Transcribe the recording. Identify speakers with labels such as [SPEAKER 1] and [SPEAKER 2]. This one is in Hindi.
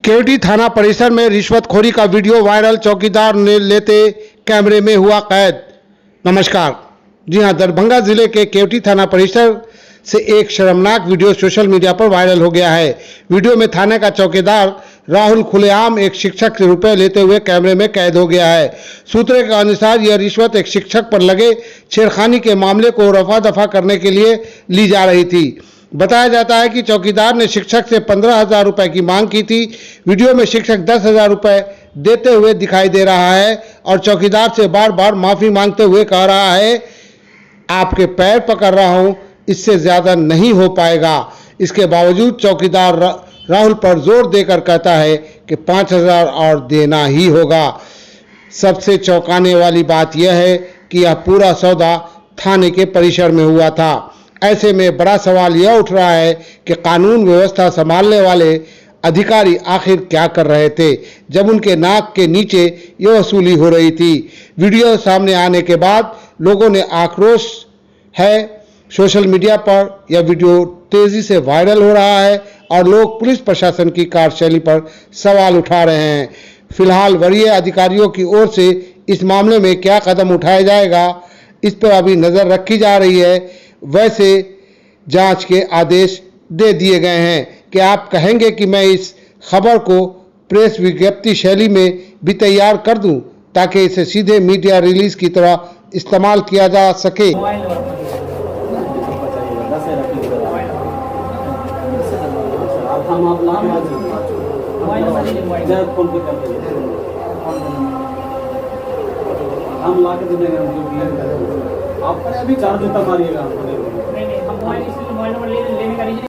[SPEAKER 1] केवटी थाना परिसर में रिश्वतखोरी का वीडियो वायरल, चौकीदार ने लेते कैमरे में हुआ कैद। नमस्कार, जी हां, दरभंगा जिले के केवटी थाना परिसर से एक शर्मनाक वीडियो सोशल मीडिया पर वायरल हो गया है। वीडियो में थाने का चौकीदार राहुल खुलेआम एक शिक्षक से रुपए लेते हुए कैमरे में कैद हो गया है। सूत्रों के अनुसार यह रिश्वत एक शिक्षक पर लगे छेड़खानी के मामले को रफा दफा करने के लिए ली जा रही थी। बताया जाता है कि चौकीदार ने शिक्षक से 15,000 रुपए की मांग की थी। वीडियो में शिक्षक 10,000 रुपए देते हुए दिखाई दे रहा है और चौकीदार से बार बार माफी मांगते हुए कह रहा है, आपके पैर पकड़ रहा हूं, इससे ज्यादा नहीं हो पाएगा। इसके बावजूद चौकीदार राहुल पर जोर देकर कहता है कि 5,000 और देना ही होगा। सबसे चौंकाने वाली बात यह है कि यह पूरा सौदा थाने के परिसर में हुआ था। ऐसे में बड़ा सवाल यह उठ रहा है कि कानून व्यवस्था संभालने वाले अधिकारी आखिर क्या कर रहे थे जब उनके नाक के नीचे यह वसूली हो रही थी। वीडियो सामने आने के बाद लोगों ने आक्रोश है। सोशल मीडिया पर यह वीडियो तेजी से वायरल हो रहा है और लोग पुलिस प्रशासन की कार्यशैली पर सवाल उठा रहे हैं। फिलहाल वरीय अधिकारियों की ओर से इस मामले में क्या कदम उठाया जाएगा, इस पर अभी नजर रखी जा रही है। वैसे जांच के आदेश दे दिए गए हैं कि आप कहेंगे कि मैं इस खबर को प्रेस विज्ञप्ति शैली में भी तैयार कर दूं ताकि इसे सीधे मीडिया रिलीज की तरह इस्तेमाल किया जा सके।
[SPEAKER 2] हम ला के देंगे, आप अभी चार्ज देता मारिएगा।
[SPEAKER 3] नहीं, हम मोबाइल नंबर लेने का रीजन